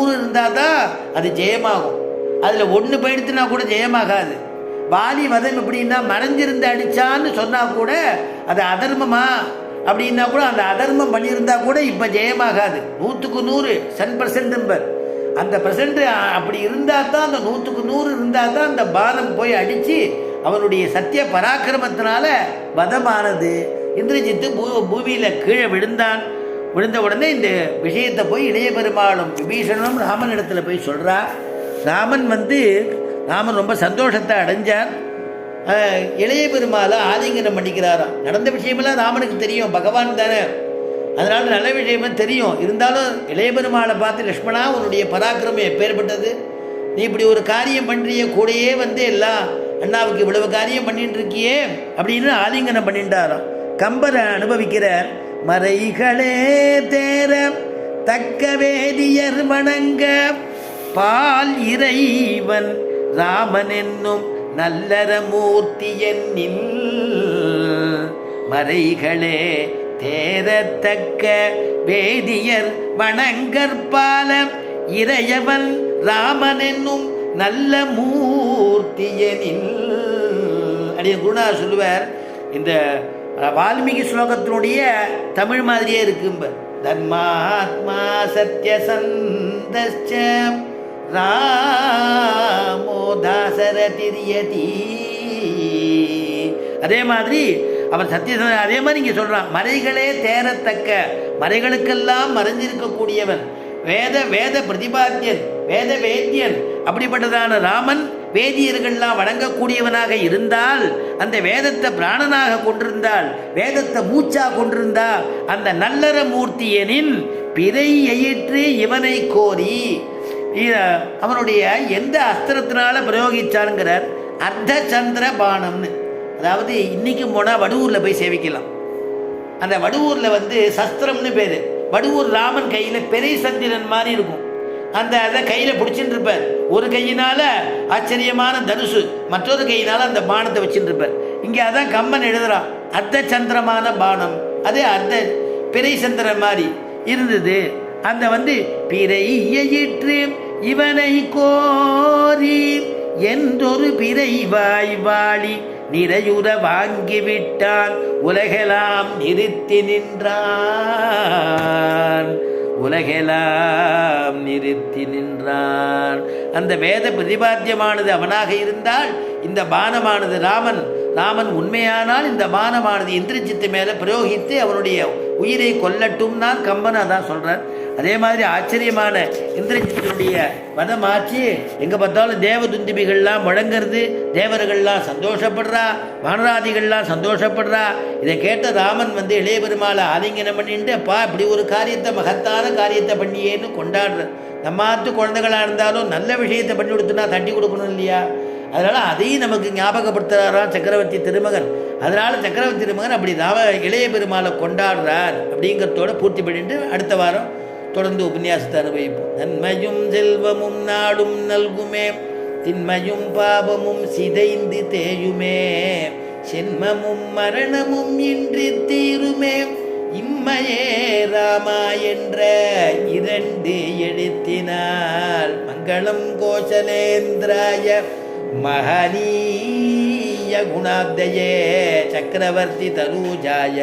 100 இருந்தால் தான் அது ஜெயமாகும். அதில் ஒன்று போயிடுத்துனா கூட ஜெயமாகாது. வாலி வதம் எப்படின்னா மறைஞ்சிருந்து அடித்தான்னு சொன்னால் கூட அது அதர்மமா அப்படின்னா கூட அந்த அதர்மம் பண்ணியிருந்தா கூட இப்போ ஜெயமாகாது. 100க்கு 100 100% நம்பர். அந்த பர்சன்ட் அப்படி இருந்தால் தான், அந்த 100க்கு 100 இருந்தால் தான் அந்த பானம் போய் அடித்து அவனுடைய சத்திய பராக்கிரமத்தினால வதமானது. இந்திரஜித்து பூமியில் கீழே விழுந்தான். விழுந்த உடனே இந்த விஷயத்தை போய் இளைய பெருமாளும் விபீஷணனும் ராமன் இடத்துல போய் சொல்கிறா. ராமன் ரொம்ப சந்தோஷத்தை அடைஞ்சார். இளைய பெருமாளை ஆலிங்கனம் பண்ணிக்கிறாராம். நடந்த விஷயமெல்லாம் ராமனுக்கு தெரியும், பகவான் தானே, அதனால் நல்ல விஷயமே தெரியும். இருந்தாலும் இளைய பெருமாளை பார்த்து, லக்ஷ்மணா உன்னுடைய பராக்கிரமம் எப்பேற்பட்டது, நீ இப்படி ஒரு காரியம் பண்ணுறிய, கூடையே எல்லாம் அண்ணாவுக்கு இவ்வளவு காரியம் பண்ணிட்டு இருக்கியே அப்படின்னு ஆலிங்கனம் பண்ணிட்டாராம். கம்பரை அனுபவிக்கிறார். மறைகளே தேர தக்க வேதியர் வணங்க பால் இறைவன் ராமன் என்னும் நல்லற மூர்த்தி என்னில் மறைகளே தேரத்தக்க வேதியர் வணங்கற்பால இறையவன் ராமன் என்னும் நல்ல மூர்த்தியனில். அப்படியே குருநாதர் சொல்லுவார். இந்த வால்மீகி ஸ்லோகத்தினுடைய தமிழ் மாதிரியே இருக்கும்ப. தர்மாத்மா சத்யசந்தஸ்ச ராமோ தாசரதிரியதி. அதே மாதிரி அவர் சத்தியசந்த, அதே மாதிரி இங்கே சொல்கிறான். மறைகளே தேரத்தக்க, மறைகளுக்கெல்லாம் மறைஞ்சிருக்கக்கூடியவன், வேத பிரதிபாத்தியன், வேத வேத்தியன், அப்படிப்பட்டதான ராமன் வேதியர்கள்லாம் வணங்கக்கூடியவனாக இருந்தால், அந்த வேதத்தை பிராணனாக கொண்டிருந்தால், வேதத்தை மூச்சா கொண்டிருந்தா, அந்த நல்லற மூர்த்தியனின் பிறை எயிற்று இவனை கோரி. அவனுடைய எந்த அஸ்திரத்தினால பிரயோகிச்சானுங்கிறார். அர்த்த சந்திர பானம்னு. அதாவது இன்னைக்கு போனால் வடுவூரில் போய் சேவிக்கலாம். அந்த வடுவூரில் சஸ்திரம்னு பேர். வடுவூர் ராமன் கையில் பெரிய சந்திரன் மாதிரி இருக்கும். அதை கையில் பிடிச்சிட்டு இருப்பார். ஒரு கையினால் ஆச்சரியமான தனுசு, மற்றொரு கையினால் அந்த பானத்தை வச்சுட்டு இருப்பார். இங்கே அதான் கம்பன் எழுதுறான். அர்த்த சந்திரமான பானம், அது அர்த்த பிறை சந்திரன் மாதிரி இருந்தது. அந்த பிறையிற்று இவனை கோரி என்றொரு பிறை வாழி நிறையுற வாங்கிவிட்டான் உலகெல்லாம் நிறுத்தி நின்றான். உலகெல்லாம் நிறுத்தி நின்றான். அந்த வேத பிரதிபாத்தியமானது அவனாக இருந்தால், இந்த பானமானது ராமன் உண்மையானால் இந்த பானமானது இந்திரஜித்து மேலே பிரயோகித்து அவனுடைய உயிரை கொல்லட்டும் தான் கம்பன் அதான் சொல்கிறார். அதே மாதிரி ஆச்சரியமான இந்திரஜித்தினுடைய வதமாச்சு. எங்கே பார்த்தாலும் தேவதுந்திபிகள்லாம் முழங்கிறது, தேவர்கள்லாம் சந்தோஷப்படுறா, வானராதிகள்லாம் சந்தோஷப்படுறா. இதை கேட்ட ராமன் இளைய பெருமாளை ஆலிங்கனம் பண்ணிட்டு, அப்பா இப்படி ஒரு காரியத்தை, மகத்தான காரியத்தை பண்ணியேன்னு கொண்டாடுற. நம்மாத்து குழந்தைகளாக இருந்தாலும் நல்ல விஷயத்தை பண்ணி கொடுத்துனா தட்டி கொடுக்கணும் இல்லையா? அதனால் அதையும் நமக்கு ஞாபகப்படுத்துகிறாராம் சக்கரவர்த்தி திருமகன். அதனால் சக்கரவர்த்தி திருமகன் அப்படி இளைய பெருமாளை கொண்டாடுறார் அப்படிங்கிறதோட பூர்த்தி பண்ணிட்டு அடுத்த வாரம் தொடர்ந்து உபன்யாசத்தை அனுபவிப்போம். நன்மையும் செல்வமும் நாடும் நல்குமே, தின்மையும் பாபமும் சிதைந்து தேயுமே, சென்மமும் மரணமும் இன்றி தீருமே, இம்மையே ராமா என்ற 2 எழுத்தினால் மங்களம் கோசலேந்திராய மகனீய குணாப்தயே சக்கரவர்த்தி தனூஜாய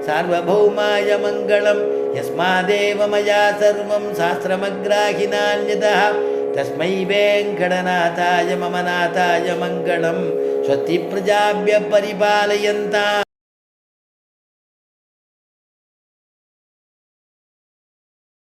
சார்வபௌமாய மங்களம். யஸ்மாதேவ மயா சர்வம் சாஸ்திரமக்ராஹினான்யதः தஸ்மை வேங்கடநாதாய மமநாதாய மங்களம். ஸ்வஸ்தி பிரஜாப்ய பரிபாலயந்தாம்.